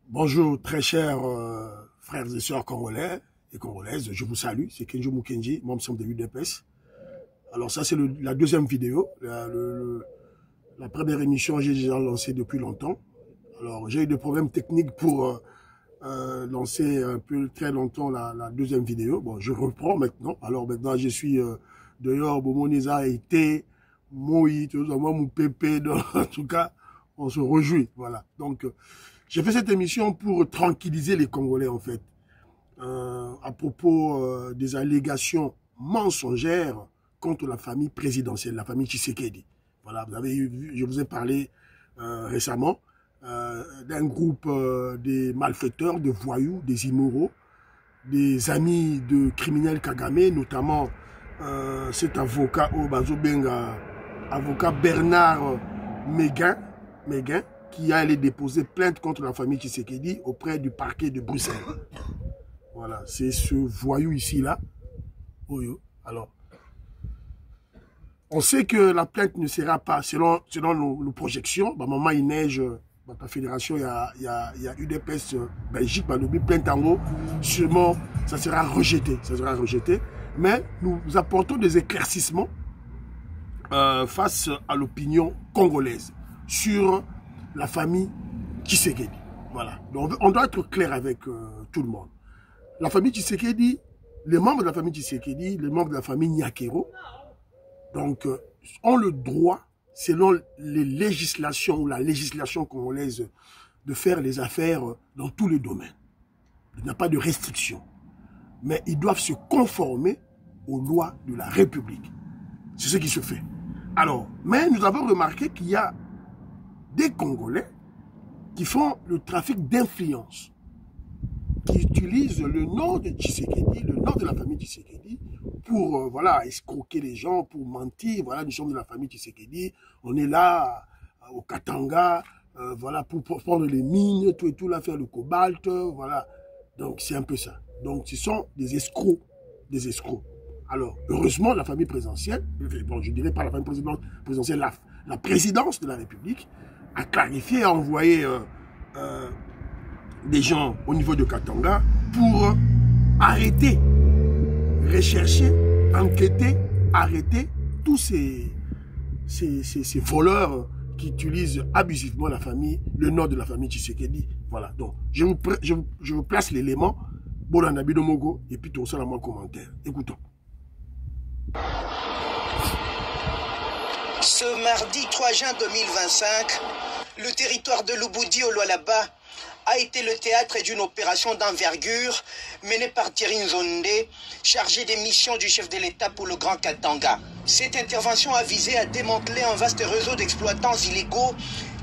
Bonjour très chers frères et sœurs congolais et congolaises, je vous salue, c'est Kenjo Mukenji, membre de l'UDPS. Alors ça c'est la deuxième vidéo, la première émission j'ai déjà lancée depuis longtemps. Alors j'ai eu des problèmes techniques pour lancer un peu très longtemps la deuxième vidéo. Bon, je reprends maintenant. Alors maintenant je suis dehors, Bomonisa a été, Moï, moi mon pépé, en tout cas on se réjouit, voilà. Donc j'ai fait cette émission pour tranquilliser les Congolais, en fait, à propos des allégations mensongères contre la famille présidentielle, la famille Tshisekedi. Voilà, vous avez vu, je vous ai parlé récemment d'un groupe des malfaiteurs, de voyous, des immoraux, des amis de criminels Kagame, notamment cet avocat Obazobenga, avocat Bernard Méguin, qui a allé déposer plainte contre la famille Tshisekedi auprès du parquet de Bruxelles. Voilà, c'est ce voyou ici-là. Alors, on sait que la plainte ne sera pas, selon nos projections, bah, maman il neige, dans ta fédération, il y a UDPS Belgique, bah, le plainte en haut, sûrement, ça sera rejeté, mais nous apportons des éclaircissements face à l'opinion congolaise sur la famille Tshisekedi. Voilà. Donc, on doit être clair avec tout le monde. La famille Tshisekedi, les membres de la famille Tshisekedi, les membres de la famille Nyakero, donc, ont le droit, selon les législations ou la législation congolaise, de faire les affaires dans tous les domaines. Il n'y a pas de restriction. Mais ils doivent se conformer aux lois de la République. C'est ce qui se fait. Alors, mais nous avons remarqué qu'il y a des Congolais qui font le trafic d'influence, qui utilisent le nom de Tshisekedi, le nom de la famille Tshisekedi, pour voilà, escroquer les gens, pour mentir. Voilà, nous sommes de la famille Tshisekedi, on est là au Katanga, voilà, pour prendre les mines, tout et tout, là, faire le cobalt, voilà. Donc c'est un peu ça. Donc ce sont des escrocs, Alors, heureusement, la famille présidentielle, bon, je dirais pas la famille présidentielle, la présidence de la République, a clarifié, a envoyé des gens au niveau de Katanga pour arrêter, rechercher, enquêter, arrêter tous ces voleurs qui utilisent abusivement la famille, le nom de la famille Tshisekedi. Voilà, donc je vous place l'élément, Bolanda Bidomogo, et puis tout ça dans mon commentaire. Écoutons. Ce mardi 3 juin 2025, le territoire de Lubudi au Lualaba a été le théâtre d'une opération d'envergure menée par Thierry Nzonde, chargé des missions du chef de l'État pour le Grand Katanga. Cette intervention a visé à démanteler un vaste réseau d'exploitants illégaux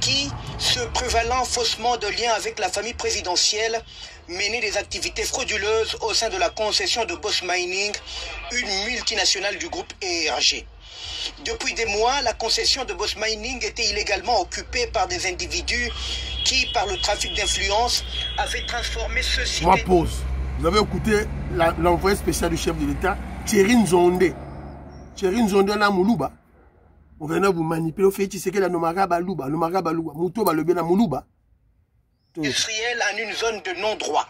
qui, se prévalant faussement de liens avec la famille présidentielle, menaient des activités frauduleuses au sein de la concession de Boss Mining, une multinationale du groupe ERG. Depuis des mois, la concession de Boss Mining était illégalement occupée par des individus qui, par le trafic d'influence, avaient transformé ceci... Moi, pause. Vous avez écouté l'envoyé spécial du chef de l'État, Thierry Nzonde. Thierry Nzonde, là, Moulouba. On vient vous manipuler, on fait que la Nomagaba Louba, Mouto Balobena Moulouba. Industriel en une zone de non-droit.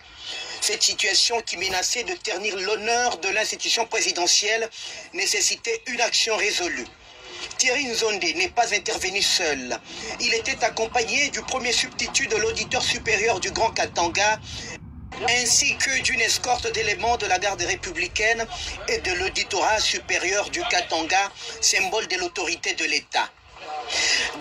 Cette situation qui menaçait de ternir l'honneur de l'institution présidentielle nécessitait une action résolue. Thierry Nzonde n'est pas intervenu seul. Il était accompagné du premier substitut de l'auditeur supérieur du Grand Katanga, ainsi que d'une escorte d'éléments de la garde républicaine et de l'auditorat supérieur du Katanga, symbole de l'autorité de l'État.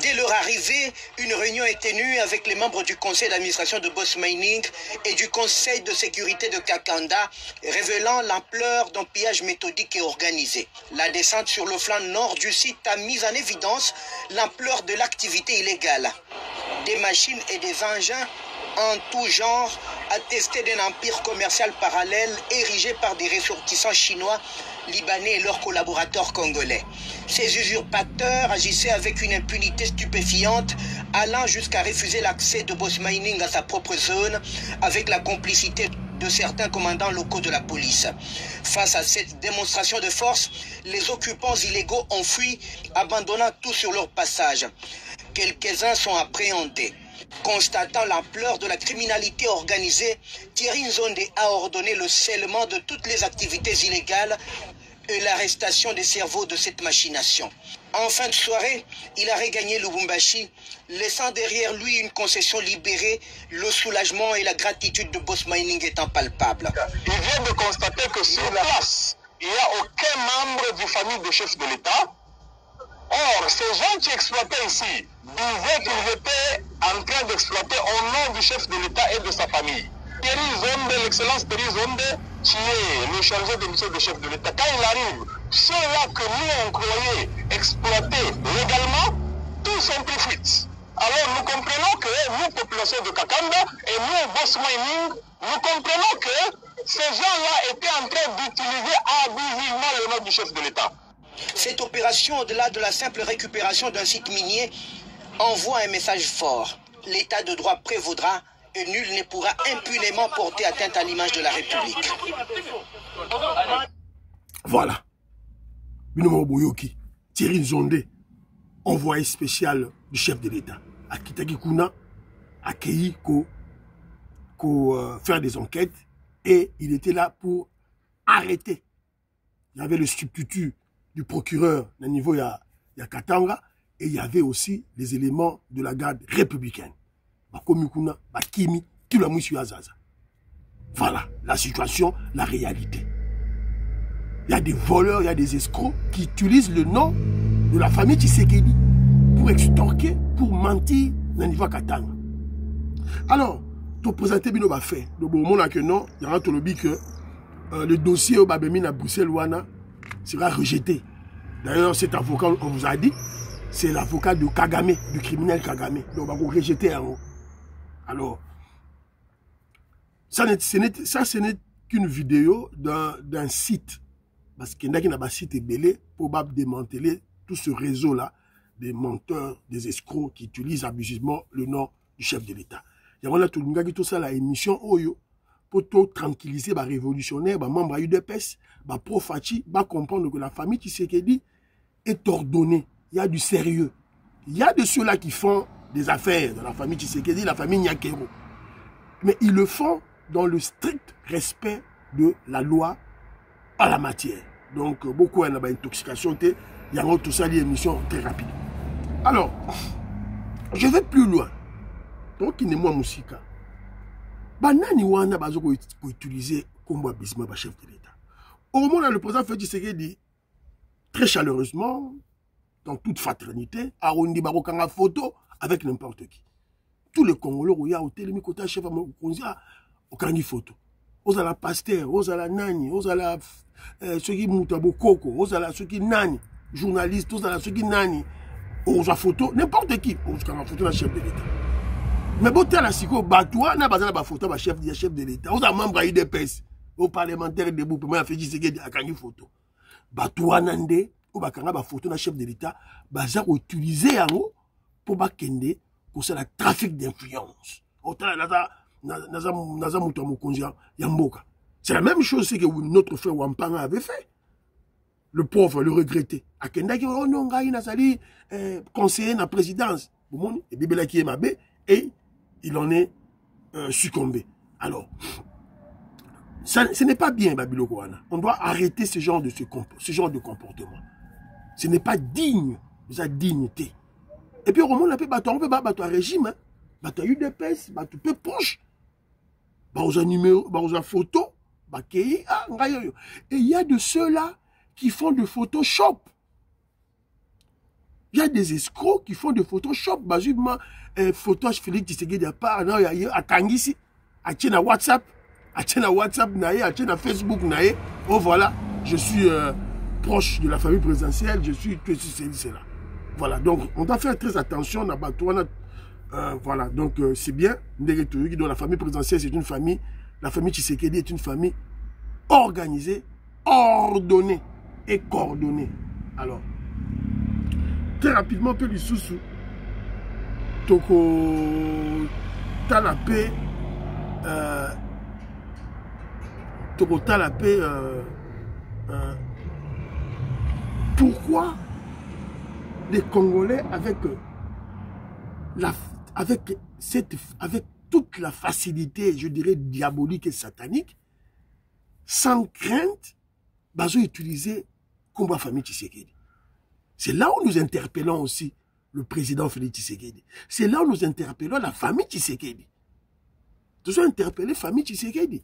Dès leur arrivée, une réunion est tenue avec les membres du conseil d'administration de Boss Mining et du conseil de sécurité de Kakanda, révélant l'ampleur d'un pillage méthodique et organisé. La descente sur le flanc nord du site a mis en évidence l'ampleur de l'activité illégale. Des machines et des engins en tout genre attestaient d'un empire commercial parallèle érigé par des ressortissants chinois, libanais et leurs collaborateurs congolais. Ces usurpateurs agissaient avec une impunité stupéfiante, allant jusqu'à refuser l'accès de Boss Mining à sa propre zone, avec la complicité de certains commandants locaux de la police. Face à cette démonstration de force, les occupants illégaux ont fui, abandonnant tout sur leur passage. Quelques-uns sont appréhendés. Constatant l'ampleur de la criminalité organisée, Thierry Nzonde a ordonné le scellement de toutes les activités illégales et l'arrestation des cerveaux de cette machination. En fin de soirée, il a regagné Lubumbashi, laissant derrière lui une concession libérée, le soulagement et la gratitude de Boss Mining étant palpables. Il vient de constater que sur place, il n'y a aucun membre du famille de chef de l'État. Or, ces gens qui exploitaient ici disaient qu'ils étaient en train d'exploiter au nom du chef de l'État et de sa famille. Thierry Nzonde, l'excellence Thierry Nzonde, qui est le chargé de mission du chef de l'État, quand il arrive, ceux-là que nous on croyait exploiter légalement, tous sont pris fuite. Alors nous comprenons que nous, population de Kakanda, et nous, Boss Mining, nous comprenons que ces gens-là étaient en train d'utiliser abusivement le nom du chef de l'État. Cette opération, au-delà de la simple récupération d'un site minier, envoie un message fort. L'état de droit prévaudra et nul ne pourra impunément porter atteinte à l'image de la République. Voilà. Binomo Boyoki, Thierry Nzonde, envoyé spécial du chef de l'État. À Kitaki Kuna, à Kei, faire des enquêtes. Et il était là pour arrêter. Il y avait le substitut du procureur au niveau il y a Katanga. Et il y avait aussi les éléments de la garde républicaine. Bakomikuna, Bakimi, tout le monde Azaza. Voilà la situation, la réalité. Il y a des voleurs, il y a des escrocs qui utilisent le nom de la famille Tshisekedi pour extorquer, pour mentir dans le niveau Katanga. Alors, tu présentes bien nos affaires. Donc, au moment que non, il y aura tout le dit que le dossier au Babemine à Bruxelles sera rejeté. D'ailleurs, cet avocat, on vous a dit, c'est l'avocat de Kagame, du criminel Kagame. Donc, on va vous rejeter en haut. Alors, ce n'est qu'une vidéo d'un site. Parce qu'il y a un site belé pour démanteler tout ce réseau-là des menteurs, des escrocs qui utilisent abusivement le nom du chef de l'État. Il y a tout le monde qui a la émission Oyo pour tranquilliser les révolutionnaires, les membres de l'UDPS, les pro-Fachi, pour comprendre que la famille Tshisekedi est ordonnée. Il y a du sérieux. Il y a de ceux-là qui font des affaires dans la famille Tshisekedi, la famille Nyakero. Mais ils le font dans le strict respect de la loi à la matière. Donc, beaucoup ont une intoxication. Il y a tout ça, l'émission très rapide. Alors, je vais plus loin. Donc, il n'est pas musique. Banani wana bazo ko utiliser comme abisme ba chef de l'État. Au moment où le président Félix Tshisekedi très chaleureusement, dans toute fraternité, a rendu barokanga photo avec n'importe qui. Tous les Congolais où il y a au télémicota chef Konzia au kangi photo. Ozala pasteur, ozala nani, ozala ceux qui mutabo koko, ozala ceux qui nani, journaliste, ozala ceux qui nani, ozala photo, n'importe qui, ozala photo la chef de l'État. Mais bon, tu as la siko, batoua, n'a pas de photo, ma chef de l'État. Ozala membre à UDPS, au parlementaire debout, pour moi, fait Tshisekedi à kangi photo. Batoua nande, ou bakanga ba photo na chef de l'État, baza ko utiliser yango pour bakende pour ça la trafic d'influence. Autant naza muto mokonzi ya mboka. C'est la même chose que notre frère Wampanga avait fait. Le pauvre le regrettait. Akenda ki oh non ngai nazali conseiller na présidence. Bon et bibela ki mabe et il en est succombé. Alors ce n'est pas bien Babiloko wana. On doit arrêter ce genre de comportement. Ce n'est pas digne de sa dignité. Et puis, au moment où on peut battre un régime, battre UDPS, battre peu proche, battre un numéro, battre une photo, et il y a de ceux-là qui font de Photoshop. Il y a des escrocs qui font de Photoshop. Basiquement, photo Félix Tshisekedi à part, non, il y a Kangisi, à tiens à WhatsApp, à Facebook, oh voilà, je suis proche de la famille présidentielle, je suis que c'est là. Voilà, donc on doit faire très attention à Batouana. Voilà, donc c'est bien. Donc la famille présidentielle, c'est une famille. La famille Tshisekedi est une famille organisée, ordonnée et coordonnée. Alors, très rapidement, peu du sous-sous. Toko Talapé. Toko Talapé. Pourquoi les Congolais avec avec toute la facilité, je dirais, diabolique et satanique, sans crainte, ils ont utilisé comme la famille Tshisekedi. C'est là où nous interpellons aussi le président Félix Tshisekedi. C'est là où nous interpellons la famille Tshisekedi. Nous avons interpellé la famille Tshisekedi.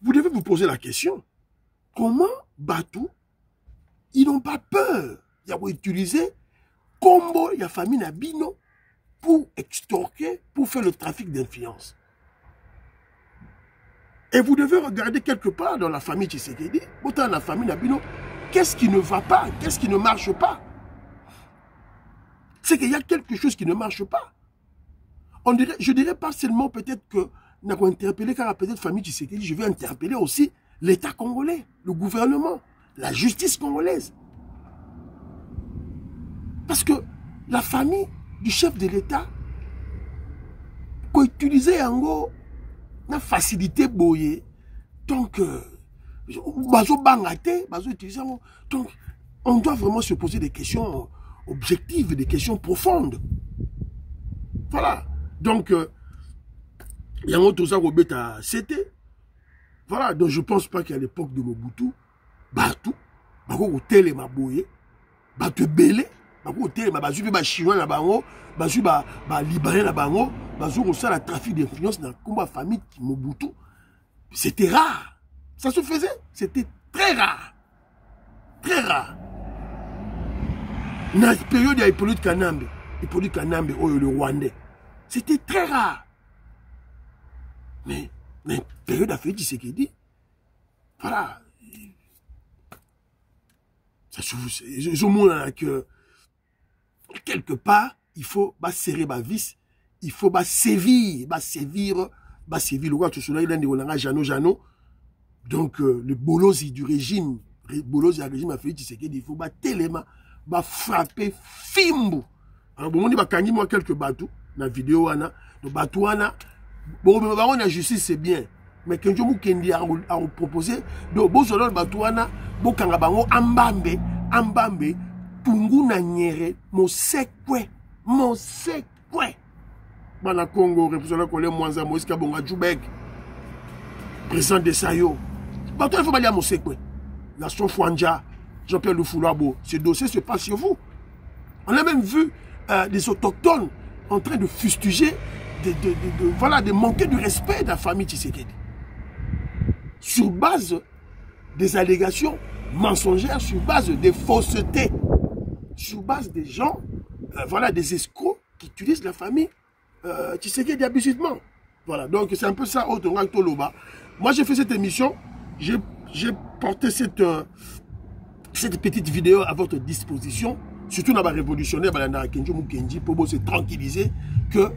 Vous devez vous poser la question. Comment Batou, ils n'ont pas peur d'avoir utilisé combo la famille Nabino pour extorquer, pour faire le trafic d'influence. Et vous devez regarder quelque part dans la famille Tshisekedi, autant la famille Nabino, qu'est-ce qui ne va pas, qu'est-ce qui ne marche pas. C'est qu'il y a quelque chose qui ne marche pas. Je dirais pas seulement peut-être que nous avons interpellé car peut-être famille Tshisekedi, je vais interpeller aussi l'État congolais, le gouvernement, la justice congolaise. Parce que la famille du chef de l'État, qu'on utilisait en gros, la facilité boyée, donc, donc, on doit vraiment se poser des questions objectives, des questions profondes. Voilà. Donc, il y a un autre chose à c'était. Voilà. Donc, je ne pense pas qu'à l'époque de Mobutu, Batou, hôtel et Maboye, Batou Belé, hôtel et ma chinois na bango, libanais na bango, ça la trafic d'influence dans la famille Mobutu. C'était rare. Ça se faisait. C'était très rare. Très rare. Dans la période, il y a Hippolyte Kanambe, le Rwandais. C'était très rare. Mais période à Félix Tshisekedi, voilà. Ça se fait. Je montre que quelque part, il faut serrer ma vis, il faut sévir. Le roi Tchousoula, il a Jano. Donc, le bolosi du régime, à Félix Tshisekedi, il faut téléma, frapper Fimbu. Alors, bon, on dit moi quelques bateaux, dans la vidéo, le bateau, bon, mais la justice, c'est bien. Mais quand je vous a proposé, donc, bon, le bateau, bon, quand bango, ambambe, tungu na nyere, mosekwe. Bana Congo, représentant Colin Mwanza, Moïse Kabonga, Djoubek, président de Sayo. Bateau, il faut aller à mosekwe. Gaston Fouandja, Jean-Pierre Lufoulabo, ce dossier se passe chez vous. On a même vu des autochtones en train de fustiger, de manquer du respect de la famille Tshisekedi. Sur base des allégations mensongères, sur base des faussetés, sur base des gens, des escrocs qui utilisent la famille Tshisekedi abusivement. Voilà, donc c'est un peu ça, Moi, j'ai fait cette émission, j'ai porté cette petite vidéo à votre disposition, surtout dans la révolutionnaire, pour se tranquilliser que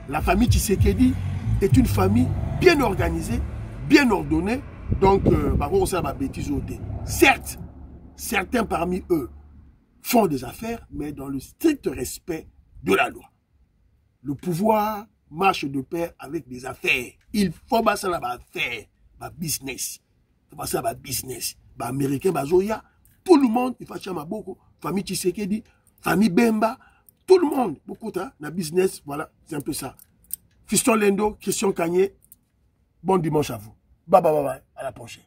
la famille Tshisekedi est une famille bien organisée, bien ordonnée, donc, certes, certains parmi eux font des affaires, mais dans le strict respect de la loi. Le pouvoir marche de pair avec des affaires. Il faut ça là faire, business. Ça business. Américain, Zoya, tout le monde, il faut beaucoup. Famille Tshisekedi, famille Bemba, tout le monde, beaucoup de business, voilà, c'est un peu ça. Fiston Lendo, Christian Kanye, bon dimanche à vous. Bye, à la prochaine.